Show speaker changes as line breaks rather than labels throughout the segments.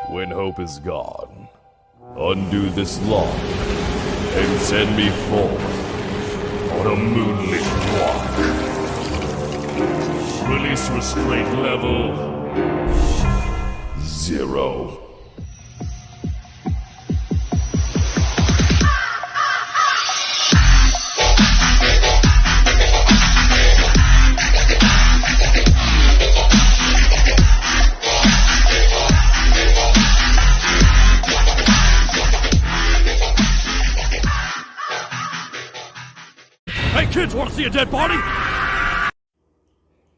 When hope is gone, undo this lock and send me forth on a moonlit walk. Release restraint level 0. Hey kids, wanna see a dead body?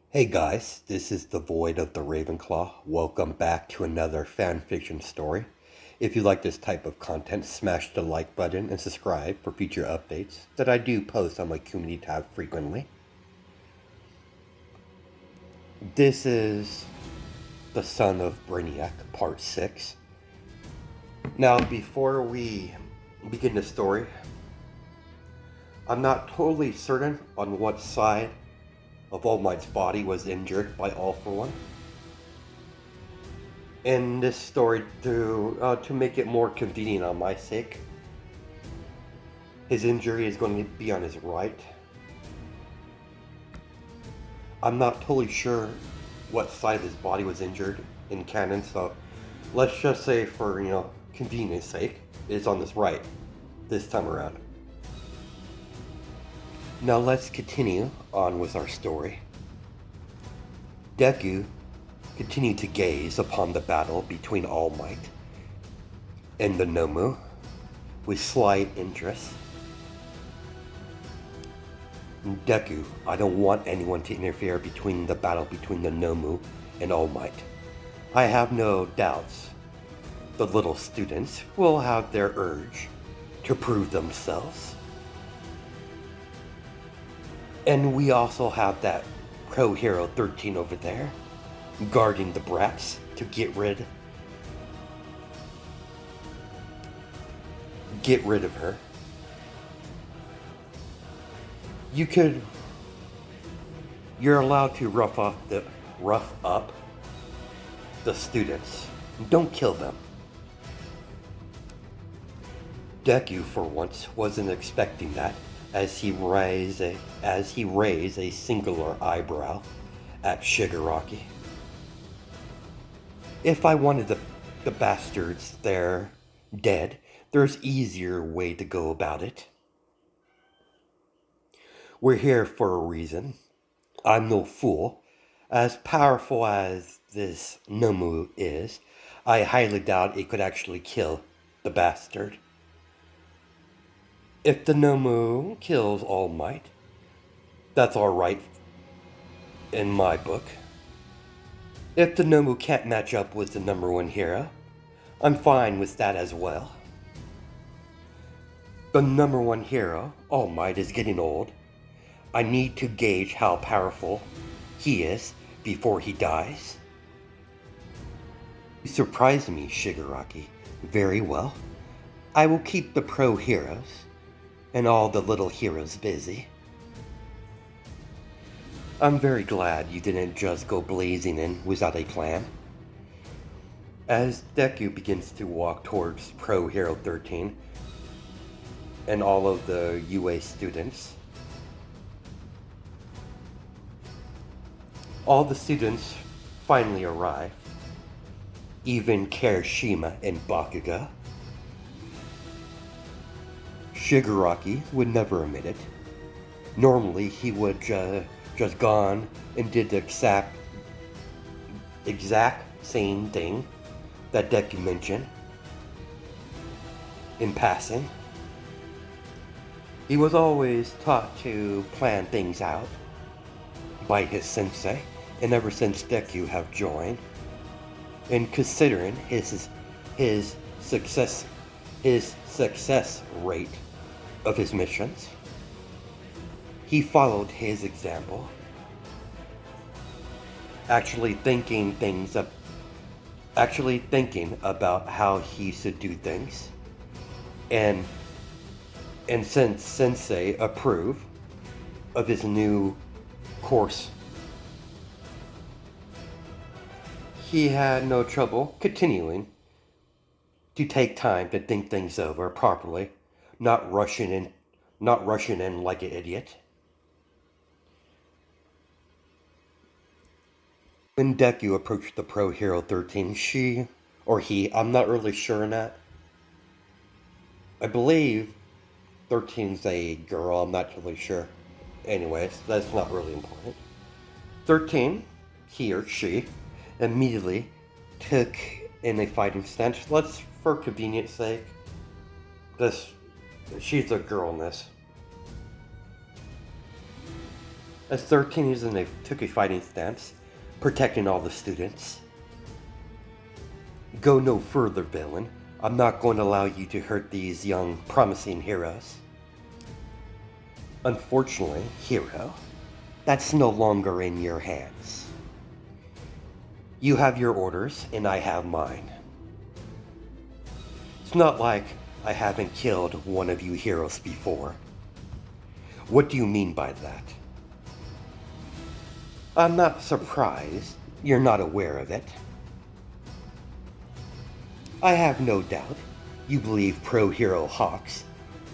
Hey guys, this is the Void of the Ravenclaw. Welcome back to another fanfiction story. If you like this type of content, smash the like button and subscribe for future updates that I do post on my community tab frequently. This is The Son of Brainiac, Part 6. Now, before we begin the story, I'm not totally certain on what side of All Might's body was injured by All For One. In this story, to make it more convenient on my sake, his injury is going to be on his right. I'm not totally sure what side of his body was injured in canon, so let's just say for, convenience sake, it's on his right this time around. Now let's continue on with our story. Deku continued to gaze upon the battle between All Might and the Nomu with slight interest. Deku, I don't want anyone to interfere between the battle between the Nomu and All Might. I have no doubts the little students will have their urge to prove themselves. And we also have that pro hero 13 over there, guarding the brats to get rid of her. You're allowed to rough up the students. Don't kill them. Deku, for once, wasn't expecting that, as he raised a singular eyebrow at Shigaraki. If I wanted the bastards there dead, there's easier way to go about it. We're here for a reason. I'm no fool. As powerful as this Nomu is, I highly doubt it could actually kill the bastard. If the Nomu kills All Might, that's alright in my book. If the Nomu can't match up with the #1 hero, I'm fine with that as well. The #1 hero, All Might, is getting old. I need to gauge how powerful he is before he dies. You surprised me, Shigaraki. Very well. I will keep the pro heroes and all the little heroes busy. I'm very glad you didn't just go blazing in without a plan. As Deku begins to walk towards Pro Hero 13 and all of the UA students, all the students finally arrive, even Kirishima and Bakuga. Shigaraki would never admit it. Normally, he would just gone and did the exact same thing that Deku mentioned in passing. He was always taught to plan things out by his sensei, and ever since Deku have joined, and considering his success rate of his missions, he followed his example, actually thinking about how he should do things, and since Sensei approved of his new course, he had no trouble continuing to take time to think things over properly, not rushing in like an idiot. When Deku approached the Pro Hero 13, she or he, I'm not really sure on that. I believe 13's a girl, I'm not really sure. Anyways, that's not really important. 13, he or she, immediately took in a fighting stance. Let's, for convenience sake, this, she's a girl in this. As 13 took a fighting stance, protecting all the students. Go no further, villain. I'm not going to allow you to hurt these young, promising heroes. Unfortunately, hero, that's no longer in your hands. You have your orders, and I have mine. It's not like I haven't killed one of you heroes before. What do you mean by that? I'm not surprised you're not aware of it. I have no doubt you believe Pro Hero Hawks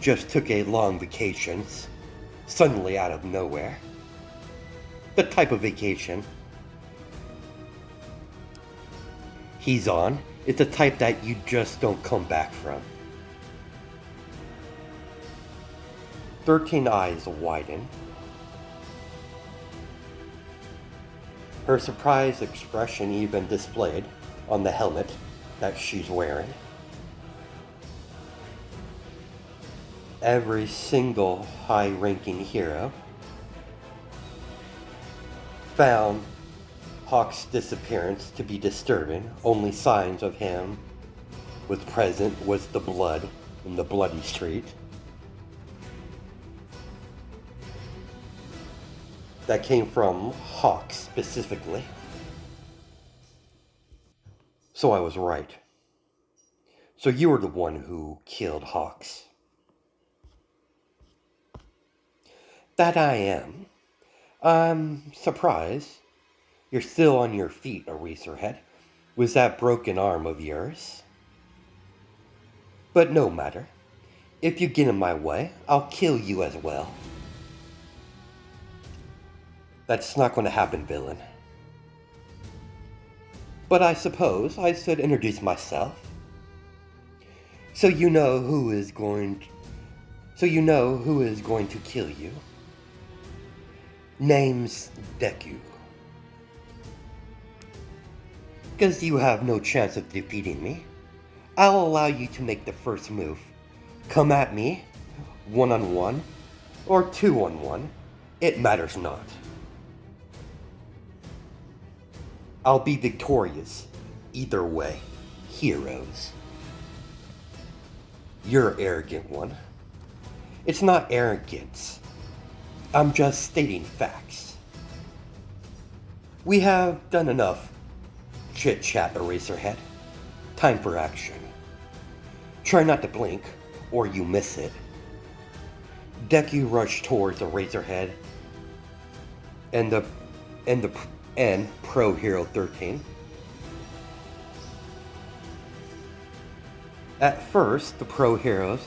just took a long vacation, suddenly out of nowhere. The type of vacation he's on is the type that you just don't come back from. 13 eyes widen. Her surprised expression even displayed on the helmet that she's wearing. Every single high-ranking hero found Hawk's disappearance to be disturbing. Only signs of him was present was the blood in the bloody street. That came from Hawk specifically. So I was right. So you were the one who killed Hawks. That I am. I'm surprised you're still on your feet, Eraserhead. Was that broken arm of yours? But no matter. If you get in my way, I'll kill you as well. That's not going to happen, villain. But I suppose I should introduce myself. So you know who is going to kill you. Name's Deku. Because you have no chance of defeating me, I'll allow you to make the first move. Come at me, 1-on-1, or 2-on-1, it matters not. I'll be victorious, either way, heroes. You're an arrogant one. It's not arrogance. I'm just stating facts. We have done enough chit-chat, Eraserhead. Time for action. Try not to blink, or you miss it. Deku rushed towards Eraserhead and Pro Hero 13. At first, the Pro Heroes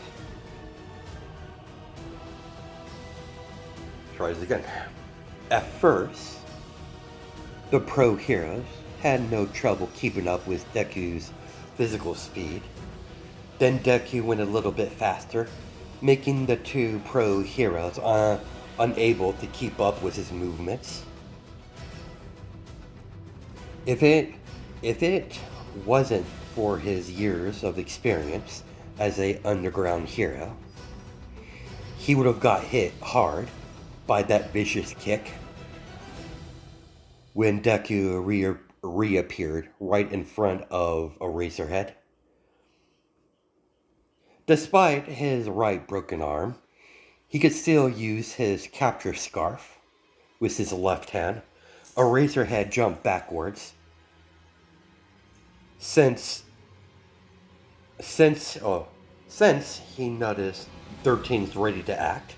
tries again. At first, the Pro Heroes had no trouble keeping up with Deku's physical speed. Then Deku went a little bit faster, making the two Pro Heroes unable to keep up with his movements. If it wasn't for his years of experience as an underground hero, he would have got hit hard by that vicious kick when Deku reappeared right in front of Eraserhead. Despite his right broken arm, he could still use his capture scarf with his left hand. Eraserhead jumped backwards. Since he noticed 13's ready to act,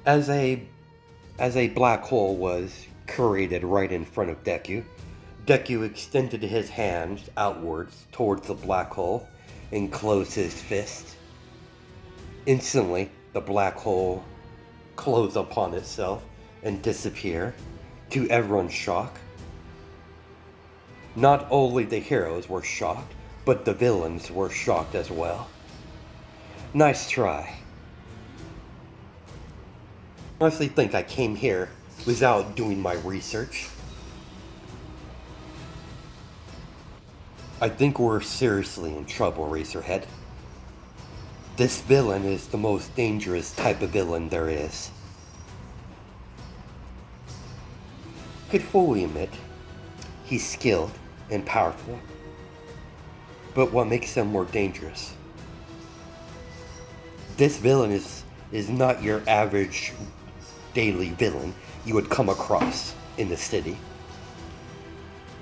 as a black hole was created right in front of Deku, Deku extended his hands outwards towards the black hole and closed his fist. Instantly, the black hole closed upon itself and disappeared, to everyone's shock. Not only the heroes were shocked, but the villains were shocked as well. Nice try. I honestly think I came here without doing my research. I think we're seriously in trouble, Racerhead. This villain is the most dangerous type of villain there is. I could fully admit he's skilled and powerful, but what makes him more dangerous? This villain is not your average daily villain you would come across in the city.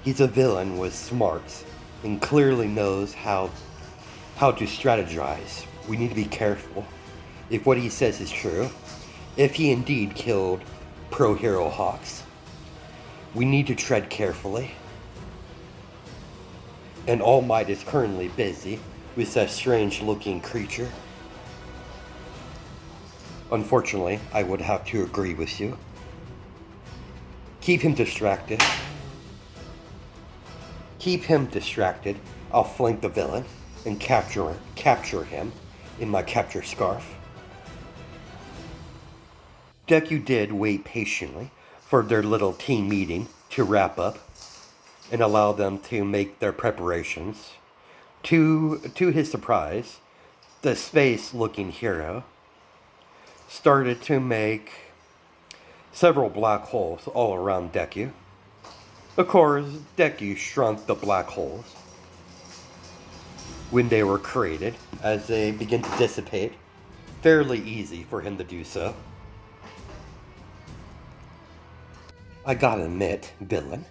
He's a villain with smarts and clearly knows how to strategize. We need to be careful if what he says is true. If he indeed killed Pro Hero Hawks, we need to tread carefully. And All Might is currently busy with that strange looking creature. Unfortunately, I would have to agree with you. Keep him distracted. Keep him distracted. I'll flank the villain and capture him in my capture scarf. Deku did wait patiently for their little team meeting to wrap up and allow them to make their preparations. To his surprise, the space-looking hero started to make several black holes all around Deku. Of course, Deku shrunk the black holes when they were created, as they begin to dissipate. Fairly easy for him to do so. I gotta admit, villain,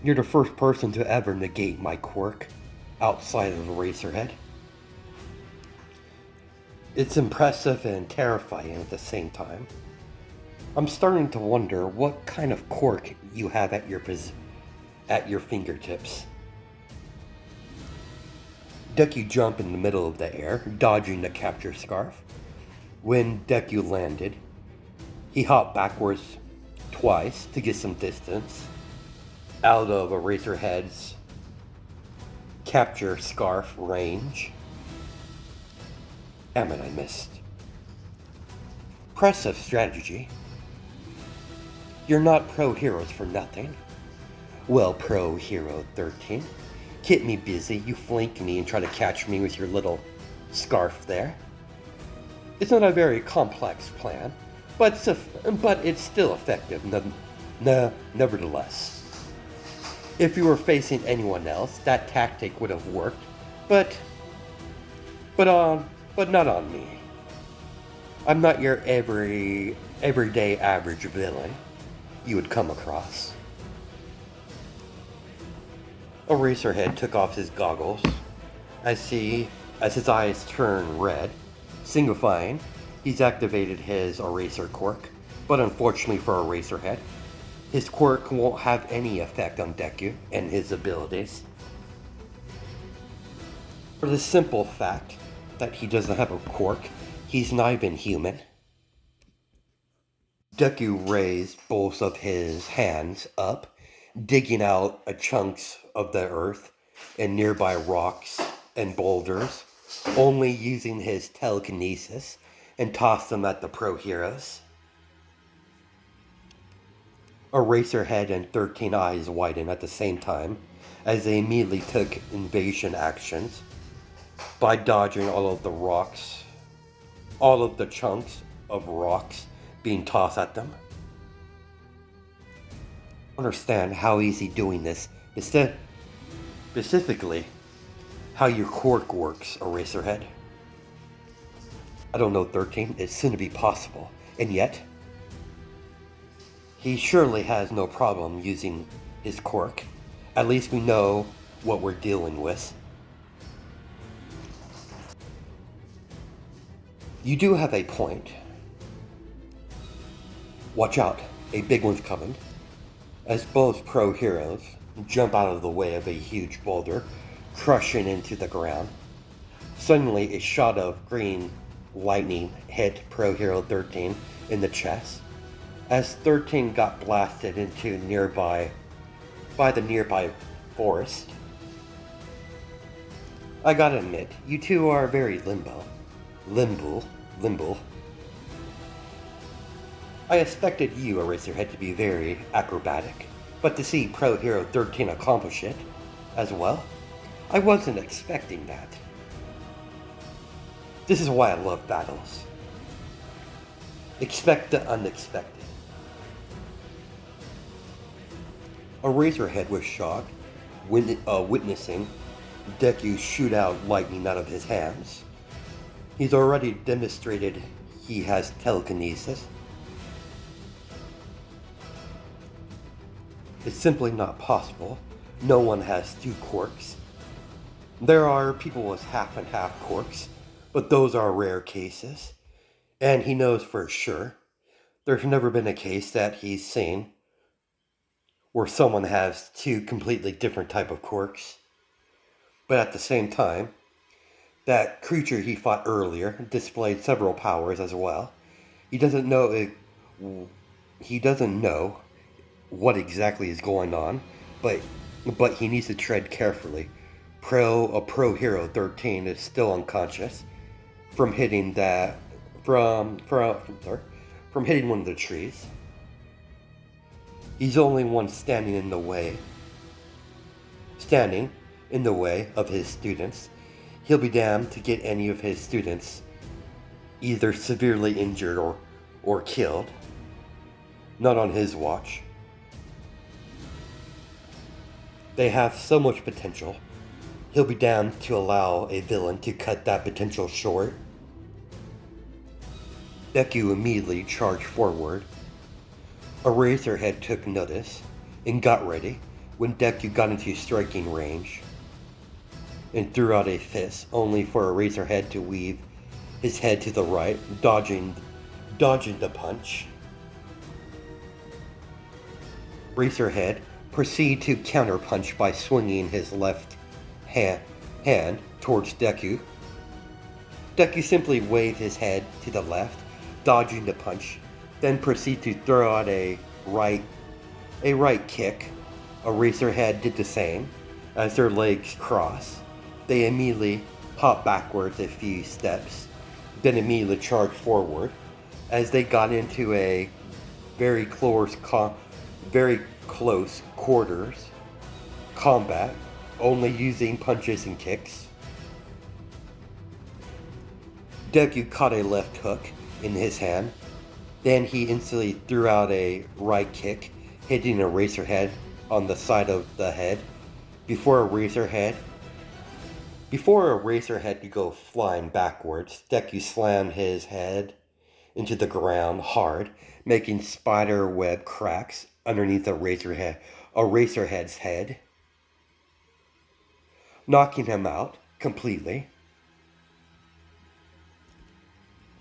you're the first person to ever negate my quirk outside of Eraserhead. It's impressive and terrifying at the same time. I'm starting to wonder what kind of quirk you have at your fingertips. Deku jumped in the middle of the air, dodging the capture scarf. When Deku landed, he hopped backwards twice to get some distance out of Eraserhead's capture scarf range. Damn it, I missed. Impressive strategy. You're not pro heroes for nothing. Well, Pro Hero 13, keep me busy. You flank me and try to catch me with your little scarf there. It's not a very complex plan, but it's still effective, nevertheless. If you were facing anyone else, that tactic would have worked, but not on me. I'm not your everyday average villain you would come across. Eraserhead took off his goggles as his eyes turned red, signifying he's activated his eraser quirk. But unfortunately for Eraserhead, his quirk won't have any effect on Deku and his abilities. For the simple fact that he doesn't have a quirk, he's not even human. Deku raised both of his hands up, digging out chunks of the earth and nearby rocks and boulders, only using his telekinesis, and tossed them at the pro heroes. Eraserhead and 13 Eyes widened at the same time, as they immediately took invasion actions by dodging all of the chunks of rocks being tossed at them. Understand how easy doing this is, specifically how your quirk works, Eraserhead. I don't know, 13, it's soon to be possible, and yet he surely has no problem using his quirk. At least we know what we're dealing with. You do have a point. Watch out, a big one's coming. As both pro heroes jump out of the way of a huge boulder, crushing into the ground. Suddenly, a shot of green lightning hit Pro Hero 13 in the chest, as 13 got blasted into the nearby forest. I gotta admit, you two are very limbo. I expected you, Eraserhead, to be very acrobatic, but to see Pro Hero 13 accomplish it as well, I wasn't expecting that. This is why I love battles. Expect the unexpected. Eraserhead was shocked, witnessing Deku shoot out lightning out of his hands. He's already demonstrated he has telekinesis. It's simply not possible. No one has two quirks. There are people with half and half quirks, but those are rare cases. And he knows for sure there's never been a case that he's seen where someone has two completely different type of quirks. But at the same time, that creature he fought earlier displayed several powers as well. He doesn't know what exactly is going on, but he needs to tread carefully. Pro Hero 13 is still unconscious from hitting from hitting one of the trees. He's the only one standing in the way of his students. He'll be damned to get any of his students either severely injured or killed. Not on his watch. They have so much potential. He'll be damned to allow a villain to cut that potential short. Deku immediately charged forward. Eraserhead took notice and got ready when Deku got into striking range and threw out a fist, only for Eraserhead to weave his head to the right, dodging the punch. Eraserhead proceeded to counterpunch by swinging his left hand towards Deku. Deku simply waved his head to the left, dodging the punch, then proceeded to throw out a right kick. Eraserhead did the same. As their legs crossed, they immediately hopped backwards a few steps, then immediately charged forward. As they got into a very close quarters combat, only using punches and kicks. Deku caught a left hook in his hand. Then he instantly threw out a right kick, hitting Eraserhead on the side of the head. Before Eraserhead could go flying backwards, Deku slammed his head into the ground hard, making spider web cracks underneath Eraserhead's head, knocking him out completely.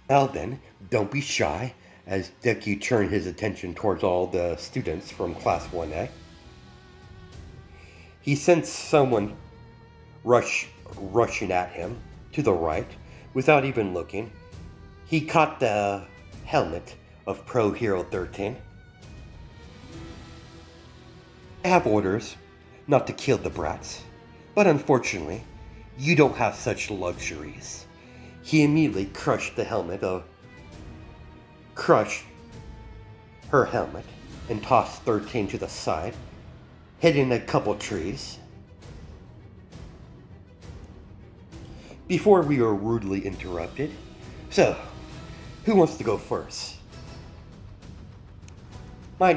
Now then, don't be shy, as Deku turned his attention towards all the students from Class 1A. He sensed someone rushing at him to the right. Without even looking, he caught the helmet of Pro Hero 13. I have orders not to kill the brats, but unfortunately, you don't have such luxuries. He immediately crushed her helmet and tossed 13 to the side, hitting a couple trees. Before we were rudely interrupted. So, who wants to go first? I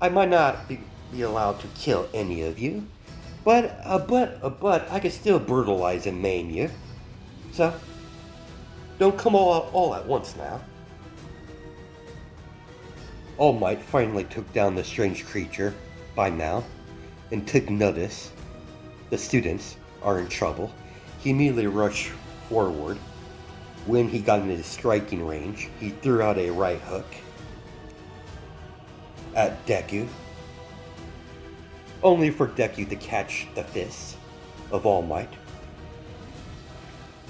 might not be allowed to kill any of you, but I can still brutalize and maim you. So, don't come all at once now. All Might finally took down the strange creature by now and took notice the students are in trouble. He immediately rushed forward. When he got into striking range, he threw out a right hook at Deku, only for Deku to catch the fist of All Might.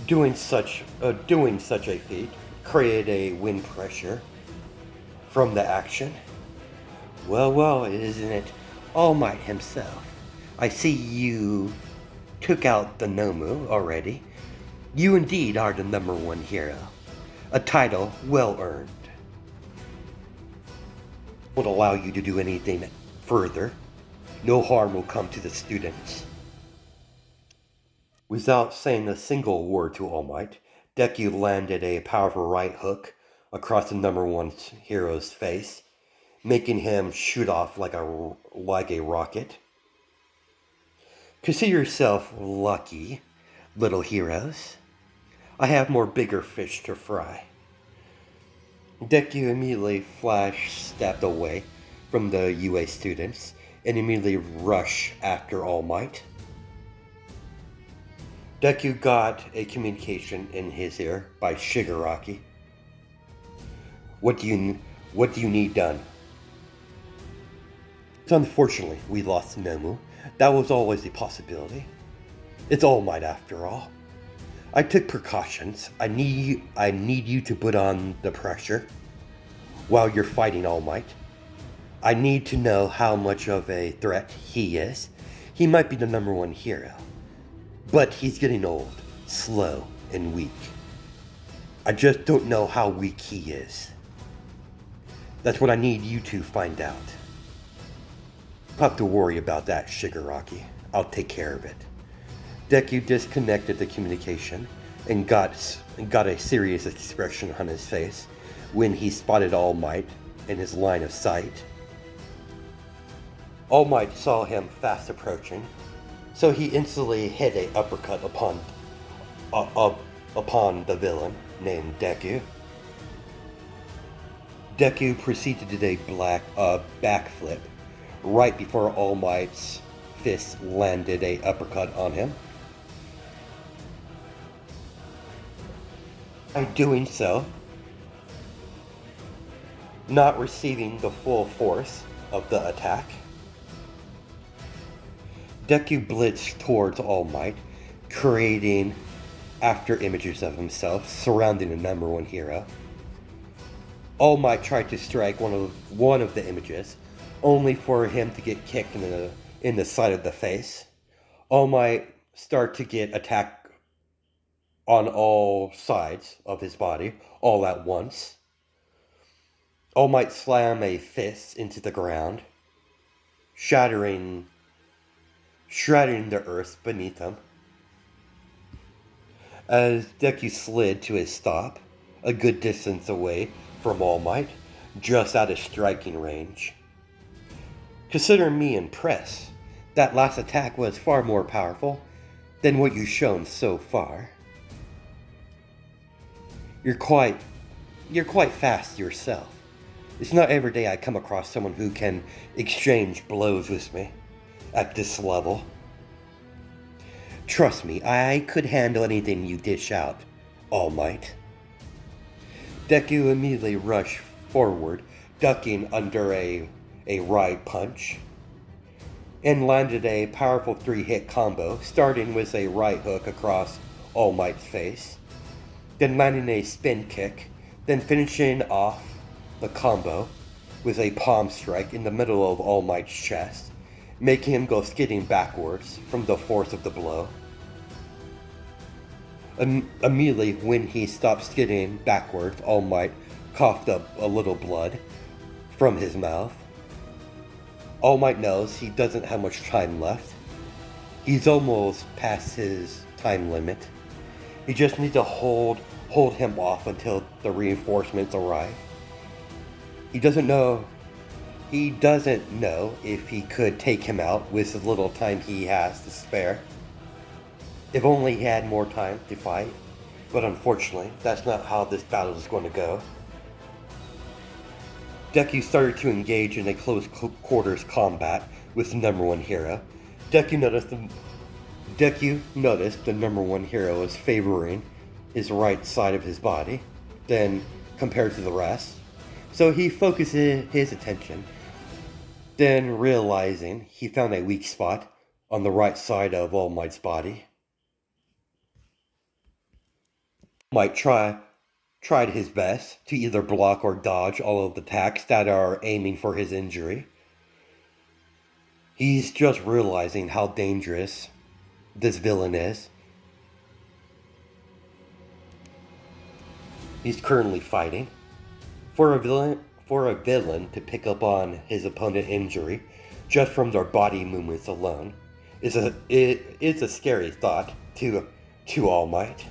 Doing such a feat created a wind pressure from the action. Well, isn't it All Might himself? I see you took out the Nomu already. You indeed are the #1 hero. A title well earned. Won't allow you to do anything further. No harm will come to the students. Without saying a single word to All Might, Deku landed a powerful right hook across the #1 hero's face, making him shoot off like a rocket. Consider yourself lucky, little heroes. I have more bigger fish to fry. Deku immediately stepped away from the UA students and immediately rushed after All Might. Deku got a communication in his ear by Shigaraki. What do you need done? So unfortunately, we lost Nomu. That was always a possibility. It's All Might after all. I took precautions. I need you to put on the pressure while you're fighting All Might. I need to know how much of a threat he is. He might be the #1 hero, but he's getting old, slow, and weak. I just don't know how weak he is. That's what I need you to find out. Don't have to worry about that, Shigaraki. I'll take care of it. Deku disconnected the communication and got a serious expression on his face when he spotted All Might in his line of sight. All Might saw him fast approaching, so he instantly hit an uppercut upon the villain named Deku. Deku proceeded to do a backflip right before All Might's fist landed a uppercut on him. By doing so, not receiving the full force of the attack, Deku blitzed towards All Might, creating after images of himself surrounding the #1 hero. All Might tried to strike one of the images, only for him to get kicked in the side of the face. All Might start to get attacked on all sides of his body, all at once. All Might slam a fist into the ground, shattering the earth beneath him. As Deku slid to his stop, a good distance away from All Might, just out of striking range. Consider me impressed. That last attack was far more powerful than what you've shown so far. You're quite fast yourself. It's not every day I come across someone who can exchange blows with me at this level. Trust me, I could handle anything you dish out, All Might. Deku immediately rushed forward, ducking under a right punch, and landed a powerful 3-hit combo, starting with a right hook across All Might's face, then landing a spin kick, then finishing off the combo with a palm strike in the middle of All Might's chest, making him go skidding backwards from the force of the blow. Immediately when he stopped skidding backwards, All Might coughed up a little blood from his mouth. All Might knows he doesn't have much time left. He's almost past his time limit. He just needs to hold him off until the reinforcements arrive. He doesn't know if he could take him out with the little time he has to spare. If only he had more time to fight, but unfortunately, that's not how this battle is going to go. Deku started to engage in a close quarters combat with the #1 hero. Deku noticed the #1 hero was favoring his right side of his body, then compared to the rest. So he focused his attention Then, realizing he found a weak spot on the right side of All Might's body, Might tried his best to either block or dodge all of the attacks that are aiming for his injury. He's just realizing how dangerous this villain is. He's currently fighting. For a villain to pick up on his opponent's injury just from their body movements alone is a scary thought to All Might.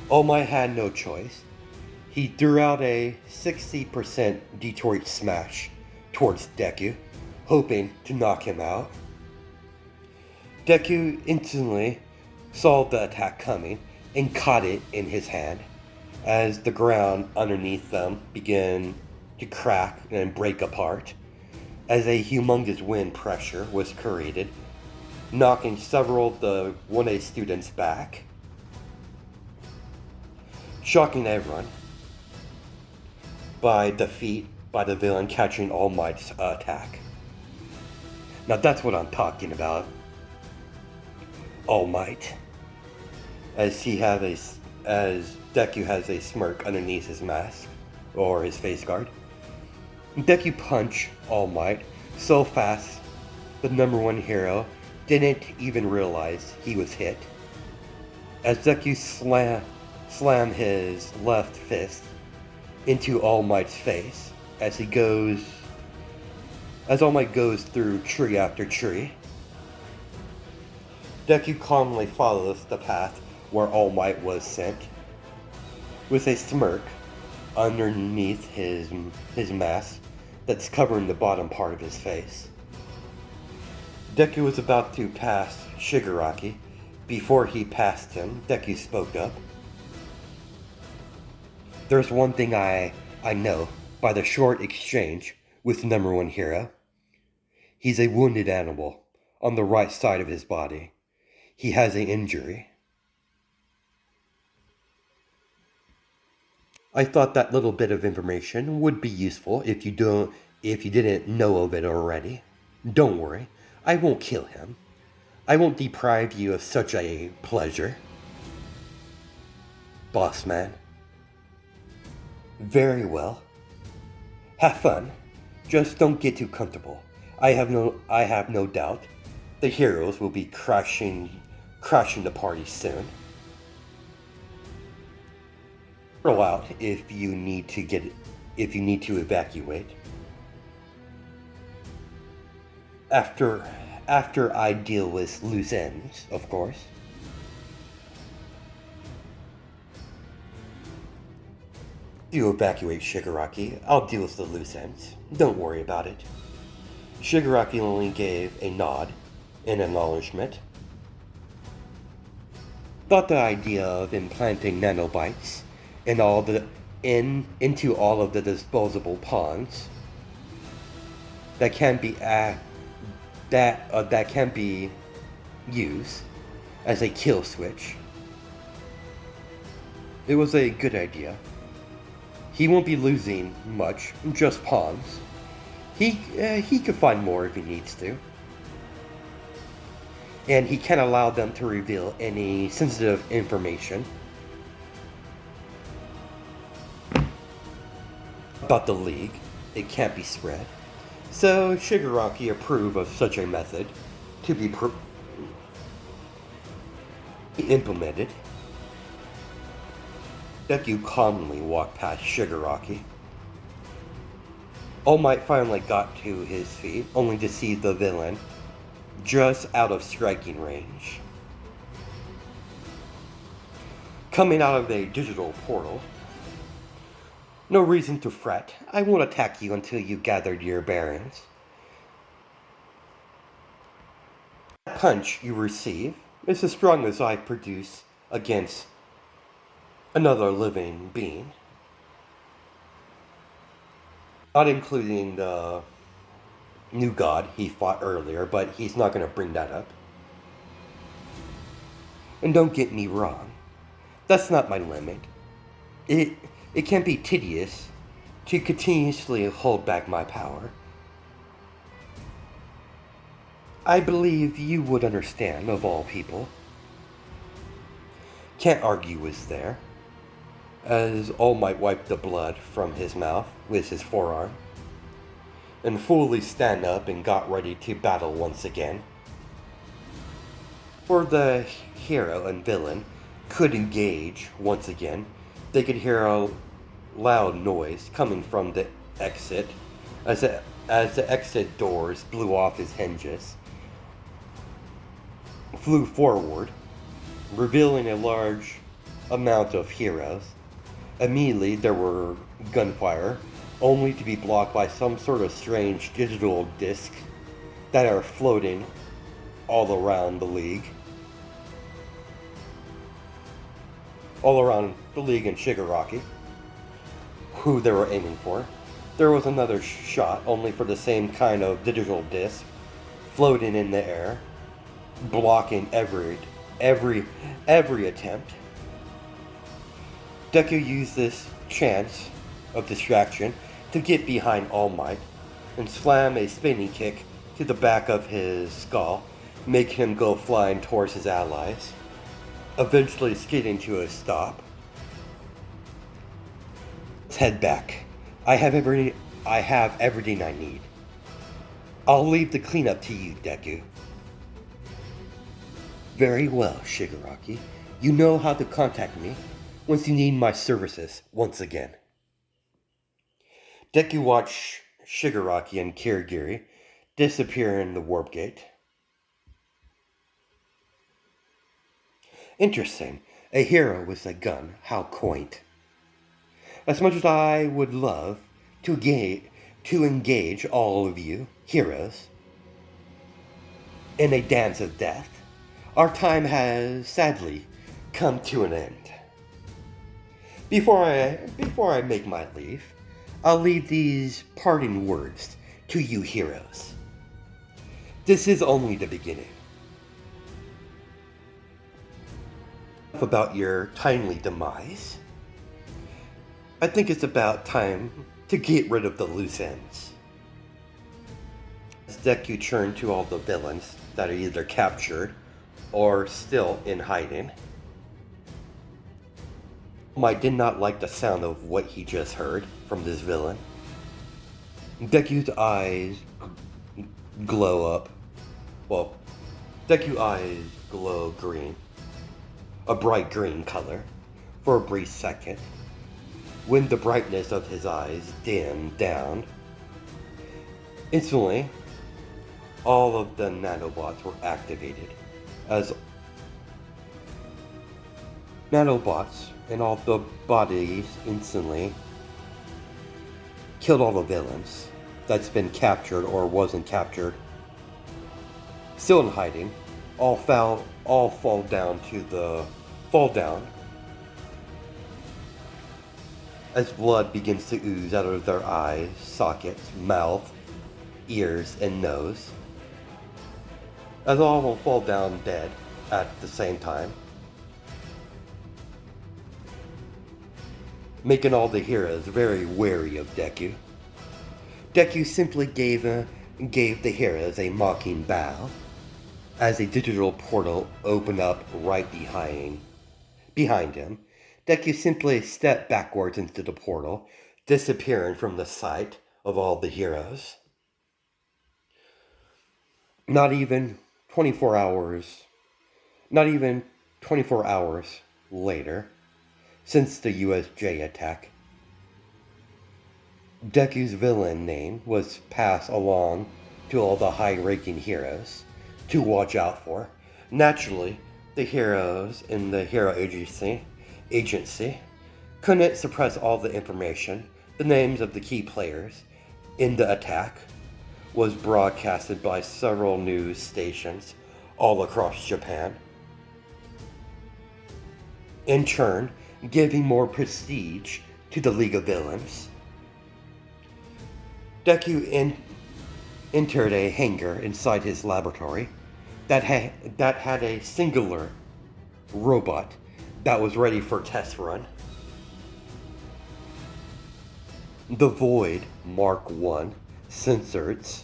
All Might had no choice. He threw out a 60% Detroit smash towards Deku, hoping to knock him out. Deku instantly saw the attack coming and caught it in his hand as the ground underneath them began to crack and break apart as a humongous wind pressure was created, knocking several of the 1A students back, shocking everyone by defeat by the villain catching All Might's attack. Now that's what I'm talking about. All Might, as Deku has a smirk underneath his mask or his face guard. Deku punched All Might so fast the number one hero didn't even realize he was hit. As Deku slammed his left fist into All Might's face as All Might goes through tree after tree. Deku calmly follows the path where All Might was sent, with a smirk underneath his mask that's covering the bottom part of his face. Deku was about to pass Shigaraki. Before he passed him, Deku spoke up. There's one thing I know by the short exchange with the number one hero. He's a wounded animal on the right side of his body. He has an injury. I thought that little bit of information would be useful if you didn't know of it already. Don't worry, I won't kill him. I won't deprive you of such a pleasure. Boss man. Very well. Have fun. Just don't get too comfortable. I have no doubt the heroes will be crashing the party soon. Roll out if you need to evacuate. After I deal with loose ends, of course. You evacuate Shigaraki, I'll deal with the loose ends. Don't worry about it. Shigaraki only gave a nod in acknowledgement. Thought the idea of implanting nanobites into all of the disposable pawns that can be used as a kill switch. It was a good idea. He won't be losing much, just pawns. He could find more if he needs to. And he can't allow them to reveal any sensitive information about the League. It can't be spread. So Shigaraki approved of such a method to be implemented. Deku calmly walked past Shigaraki. All Might finally got to his feet, only to see the villain just out of striking range. Coming out of a digital portal. No reason to fret. I won't attack you until you gathered your bearings. The punch you receive is as strong as I produce against another living being. Not including the new god he fought earlier, but he's not going to bring that up. And don't get me wrong, that's not my limit. It can be tedious to continuously hold back my power, I believe you would understand, of all people. Can't argue was there, as All Might wiped the blood from his mouth with his forearm, and fully stand up and got ready to battle once again. For the hero and villain could engage once again. They could hear a loud noise coming from the exit as the exit doors blew off his hinges, flew forward, revealing a large amount of heroes. Immediately there were gunfire, only to be blocked by some sort of strange digital disc that are floating all around the league. All around the league and Shigaraki, who they were aiming for. There was another shot, only for the same kind of digital disc, floating in the air, blocking every attempt. Deku used this chance of distraction to get behind All Might and slam a spinning kick to the back of his skull, making him go flying towards his allies, eventually skidding to a stop. Let's head back. I have everything I need. I'll leave the cleanup to you, Deku. Very well, Shigaraki. You know how to contact me once you need my services once again. Deku watched Shigaraki and Kirigiri disappear in the warp gate. Interesting. A hero with a gun. How quaint. As much as I would love to engage all of you, heroes, in a dance of death, our time has sadly come to an end. Before I make my leave, I'll leave these parting words to you heroes. This is only the beginning. About your timely demise, I think it's about time to get rid of the loose ends. As Deku turned to all the villains that are either captured or still in hiding, I did not like the sound of what he just heard from this villain. Deku's eyes glow up. Well, Deku's eyes glow green. A bright green color, for a brief second. When the brightness of his eyes dimmed down, instantly, all of the nanobots were activated. As nanobots in all the bodies instantly killed all the villains that's been captured or wasn't captured. Still in hiding, all fall down as blood begins to ooze out of their eyes, sockets, mouth, ears, and nose. As all will fall down dead at the same time, making all the heroes very wary of Deku. Deku simply gave the heroes a mocking bow as a digital portal opened up right behind him. Deku simply stepped backwards into the portal, disappearing from the sight of all the heroes. Not even 24 hours later, since the USJ attack, Deku's villain name was passed along to all the high-ranking heroes to watch out for. Naturally, the heroes in the Hero Agency couldn't suppress all the information. The names of the key players in the attack was broadcasted by several news stations all across Japan, in turn giving more prestige to the League of Villains. Deku entered a hangar inside his laboratory that had a singular robot that was ready for test run. The Void Mark I sensors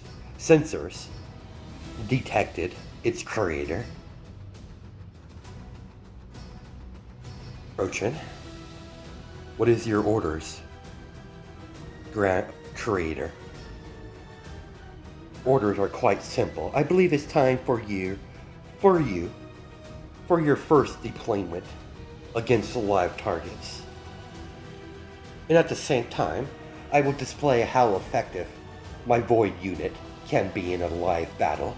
detected its creator. Approaching. What is your orders, Creator? Orders are quite simple. I believe it's time for your first deployment against the live targets. And at the same time, I will display how effective my Void unit can be in a live battle.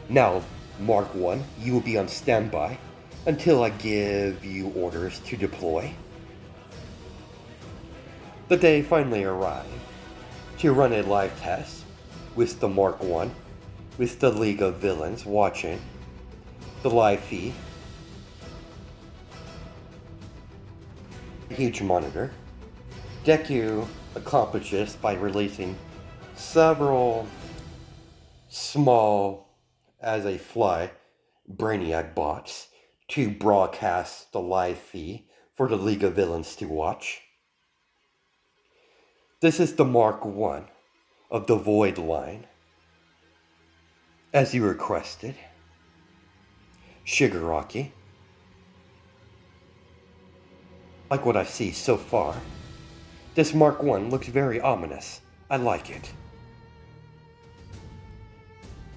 Now, Mark 1, you will be on standby until I give you orders to deploy. The day finally arrived to run a live test with the Mark 1, with the League of Villains watching the live feed. Huge monitor. Deku accomplished this by releasing several small as a fly brainiac bots to broadcast the live feed for the League of Villains to watch. This is the Mark 1 of the Void line, as you requested. Shigaraki. Like what I see so far, this Mark 1 looks very ominous. I like it.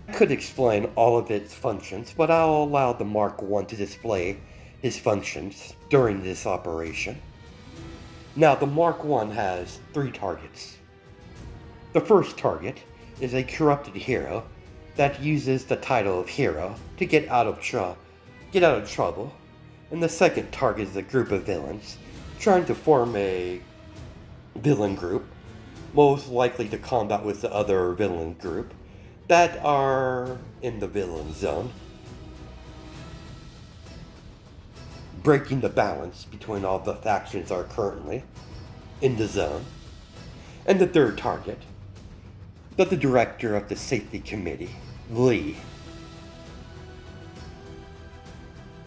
I could explain all of its functions, but I'll allow the Mark 1 to display his functions during this operation. Now, the Mark 1 has 3 targets. The first target is a corrupted hero that uses the title of hero to get out of trouble. And the second target is a group of villains trying to form a villain group, most likely to combat with the other villain group that are in the villain zone, breaking the balance between all the factions are currently in the zone. And the third target, that the director of the safety committee, Lee.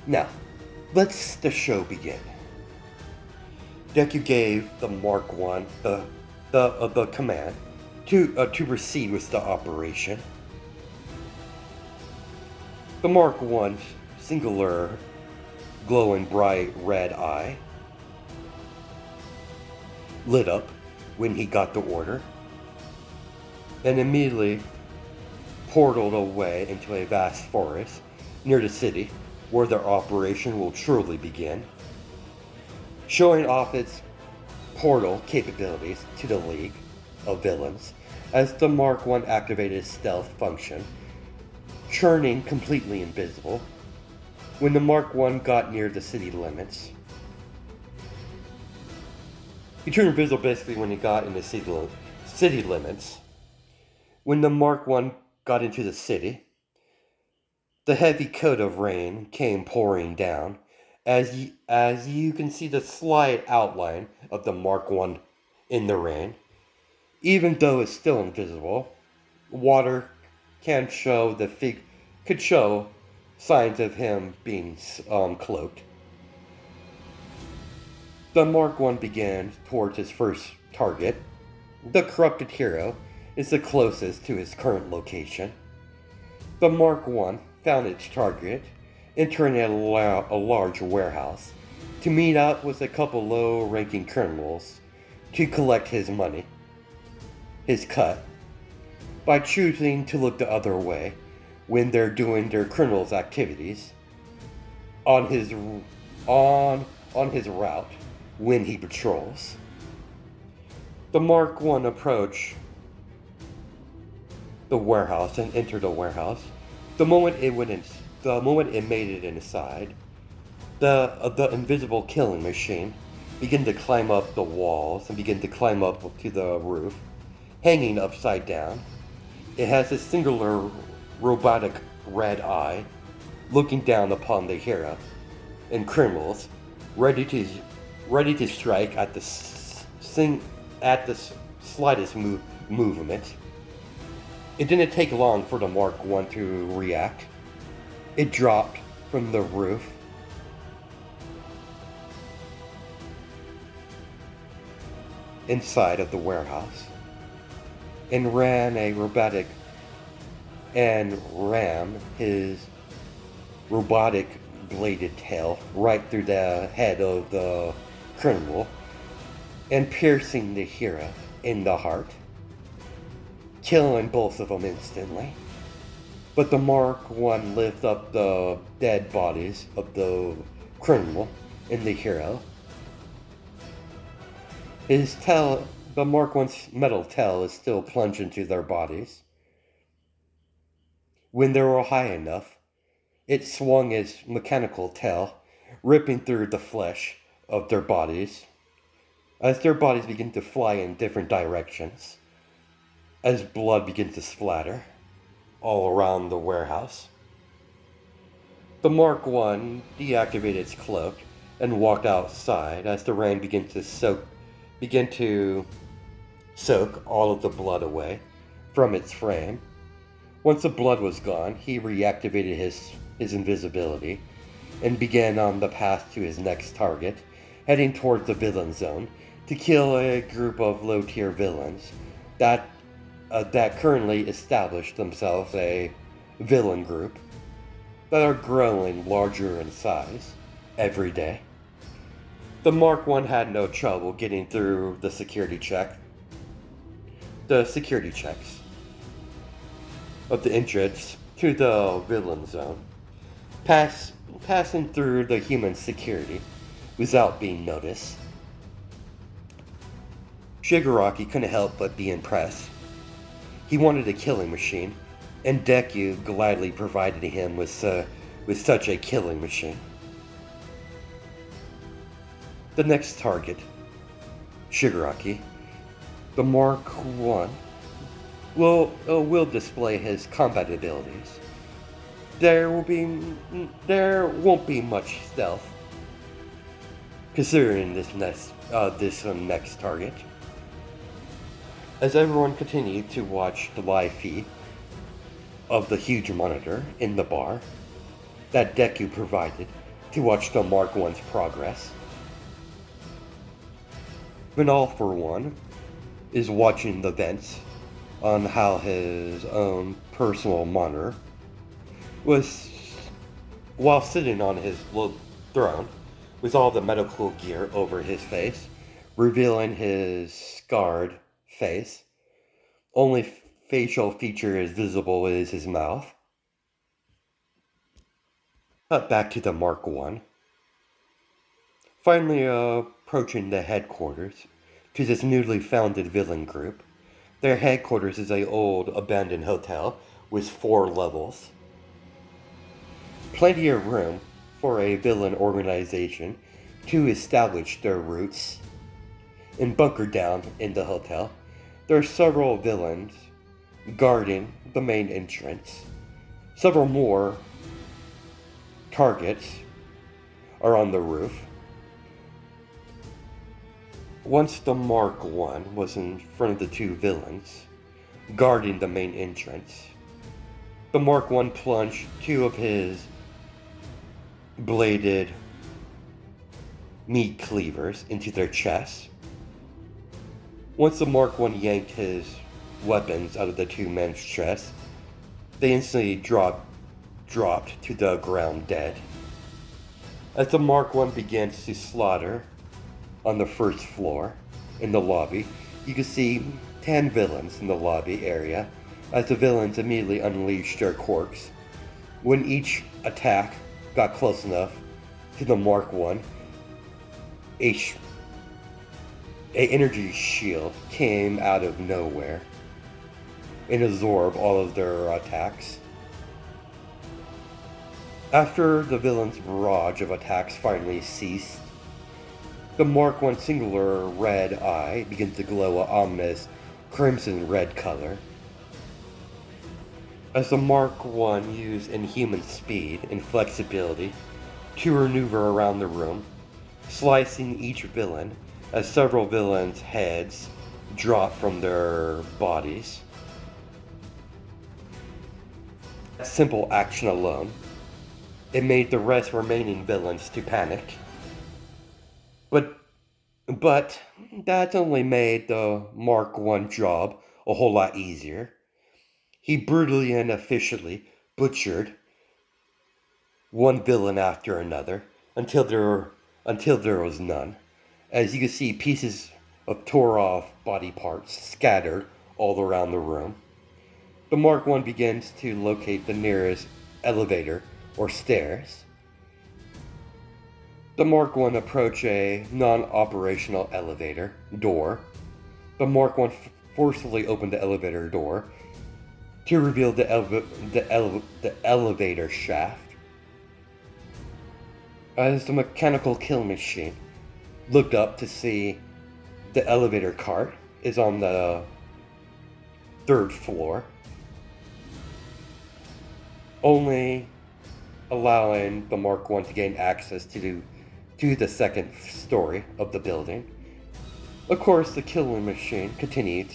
Now, let's the show begin. Deku gave the Mark 1 the command to proceed with the operation. The Mark 1 singular glowing bright red eye lit up when he got the order, and immediately portaled away into a vast forest near the city where their operation will surely begin, showing off its portal capabilities to the League of Villains as the Mark 1 activated stealth function, turning completely invisible when the Mark 1 got near the city limits. He turned invisible basically when he got in the city limits. When the Mark 1 got into the city, the heavy coat of rain came pouring down, as you can see the slight outline of the Mark 1 in the rain. Even though it's still invisible, water could show signs of him being cloaked. The Mark 1 began towards his first target. The corrupted hero is the closest to his current location. The Mark 1 found its target, entering a large warehouse to meet up with a couple low-ranking criminals to collect his money, his cut, by choosing to look the other way when they're doing their criminals' activities on his route when he patrols. The Mark 1 approached the warehouse and entered the warehouse. The moment it made it inside, the invisible killing machine began to climb up the walls and began to climb up to the roof, hanging upside down. It has a singular robotic red eye looking down upon the hero and criminals, ready to strike at the slightest movement. It didn't take long for the Mark 1 to react. It dropped from the roof inside of the warehouse and ran a robotic and ram his robotic bladed tail right through the head of the criminal and piercing the hero in the heart, killing both of them instantly. But the Mark 1 lifted up the dead bodies of the criminal and the hero. His tail, the Mark 1's metal tail is still plunged into their bodies. When they were high enough, it swung its mechanical tail, ripping through the flesh of their bodies, as their bodies begin to fly in different directions, as blood begins to splatter all around the warehouse. The Mark 1 deactivated its cloak and walked outside as the rain began to soak all of the blood away from its frame. Once the blood was gone, he reactivated his invisibility and began on the path to his next target, heading towards the villain zone to kill a group of low-tier villains that currently established themselves a villain group that are growing larger in size every day. The Mark 1 had no trouble getting through the security checks of the entrance to the villain zone, passing through the human security without being noticed. Shigaraki couldn't help but be impressed. He wanted a killing machine, and Deku gladly provided him with such a killing machine. The next target, Shigaraki, the Mark 1, will display his combat abilities. There won't be much stealth, considering this next target. As everyone continued to watch the live feed of the huge monitor in the bar that Deku provided to watch the Mark 1's progress, Vinal, for one, is watching the events on how his own personal monitor was, while sitting on his throne with all the medical gear over his face, revealing his scarred face. Only facial feature is visible is his mouth. Cut back to the Mark 1. Finally approaching the headquarters to this newly founded villain group. Their headquarters is an old abandoned hotel with 4 levels. Plenty of room for a villain organization to establish their roots and bunker down in the hotel. There are several villains guarding the main entrance. Several more targets are on the roof. Once the Mark 1 was in front of the 2 villains guarding the main entrance, the Mark 1 plunged 2 of his bladed meat cleavers into their chests. Once the Mark 1 yanked his weapons out of the 2 men's chests, they instantly dropped to the ground dead. As the Mark 1 begins to slaughter on the first floor in the lobby, you can see 10 villains in the lobby area as the villains immediately unleashed their quirks. When each attack got close enough to the Mark 1, a energy shield came out of nowhere and absorbed all of their attacks. After the villain's barrage of attacks finally ceased, the Mark 1 singular red eye begins to glow an ominous crimson red color. As the Mark 1 used inhuman speed and flexibility to maneuver around the room, slicing each villain as several villains' heads dropped from their bodies. That simple action alone, it made the rest remaining villains to panic. But that only made the Mark 1 job a whole lot easier. He brutally and efficiently butchered one villain after another until there was none. As you can see, pieces of tore off body parts scattered all around the room. The Mark I begins to locate the nearest elevator or stairs. The Mark I approach a non-operational elevator door. The Mark I forcefully opened the elevator door to reveal the elevator shaft. As the mechanical kill machine looked up to see the elevator cart is on the third floor, only allowing the Mark I to gain access to the second story of the building. Of course, the killing machine continued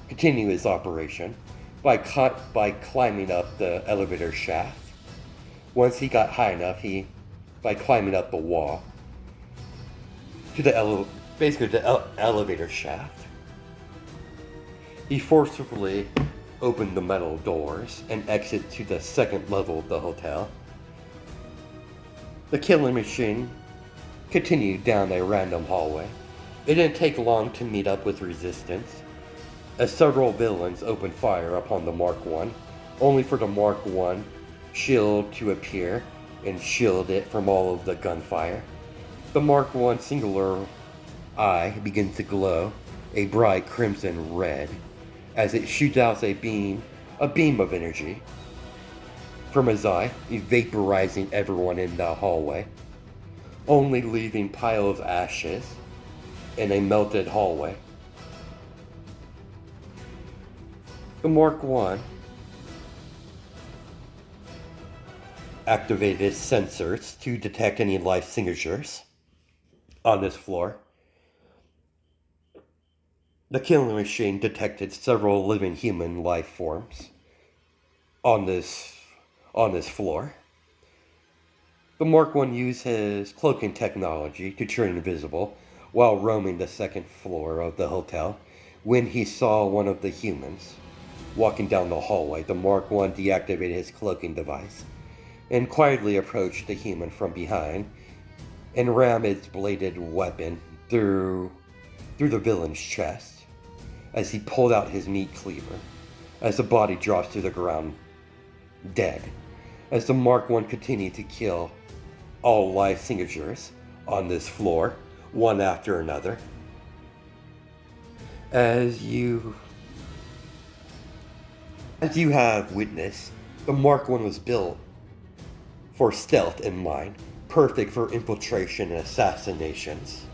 its operation by climbing up the elevator shaft. Once he got high enough, by climbing up the wall to the elevator shaft, he forcefully opened the metal doors and exit to the second level of the hotel. The killing machine continued down a random hallway. It didn't take long to meet up with resistance, as several villains opened fire upon the Mark I, only for the Mark I shield to appear and shield it from all of the gunfire. The Mark I singular eye begins to glow a bright crimson red as it shoots out a beam of energy from his eye, vaporizing everyone in the hallway, only leaving piles of ashes in a melted hallway. The Mark I activated sensors to detect any life signatures on this floor. The killing machine detected several living human life forms on this floor. The Mark I used his cloaking technology to turn invisible while roaming the second floor of the hotel. When he saw one of the humans walking down the hallway, the Mark I deactivated his cloaking device and quietly approached the human from behind and rammed its bladed weapon through the villain's chest as he pulled out his meat cleaver, as the body drops to the ground dead. As the Mark I continued to kill all life signatures on this floor, one after another. As you have witnessed, the Mark I was built for stealth in mind, perfect for infiltration and assassinations.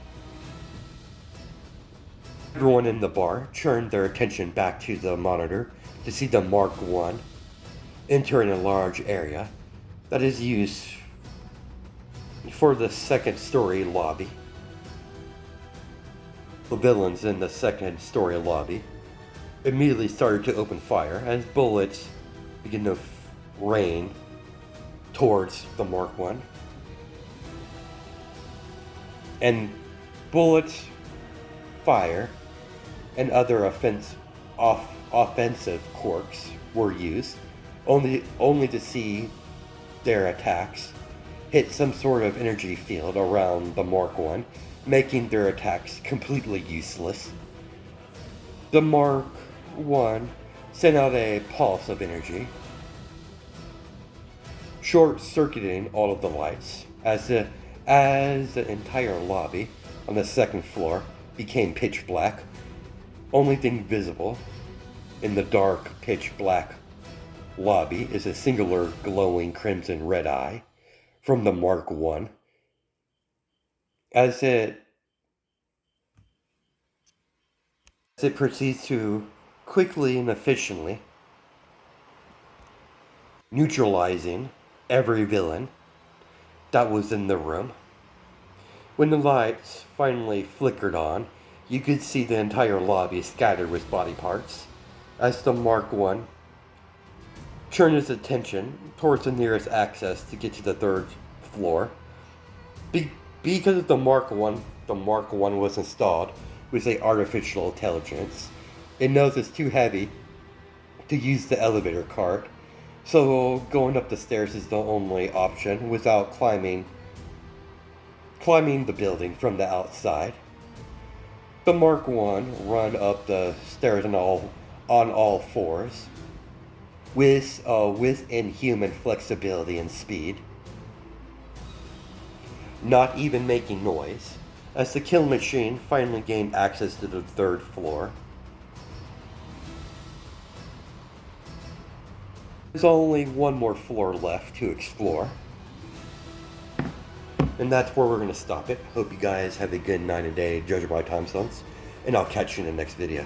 Everyone in the bar turned their attention back to the monitor to see the Mark I entering a large area that is used for the second story lobby. The villains in the second story lobby immediately started to open fire as bullets began to rain towards the Mark I. And bullets, fire, and other offensive quirks were used, only to see their attacks hit some sort of energy field around the Mark I, making their attacks completely useless. The Mark I sent out a pulse of energy, short-circuiting all of the lights as the entire lobby on the second floor became pitch black. Only thing visible in the dark, pitch black lobby is a singular glowing crimson red eye from the Mark I. As it proceeds to quickly and efficiently neutralizing every villain that was in the room. When the lights finally flickered on, you could see the entire lobby scattered with body parts as the Mark I turned his attention towards the nearest access to get to the third floor. Because of the Mark I was installed with an artificial intelligence It knows it's too heavy to use the elevator cart, so going up the stairs is the only option without climbing the building from the outside. The Mark 1 run up the stairs on all fours with inhuman flexibility and speed, not even making noise, as the kill machine finally gained access to the third floor. There's only one more floor left to explore. And that's where we're going to stop it. Hope you guys have a good night and day, judging by time zones. And I'll catch you in the next video.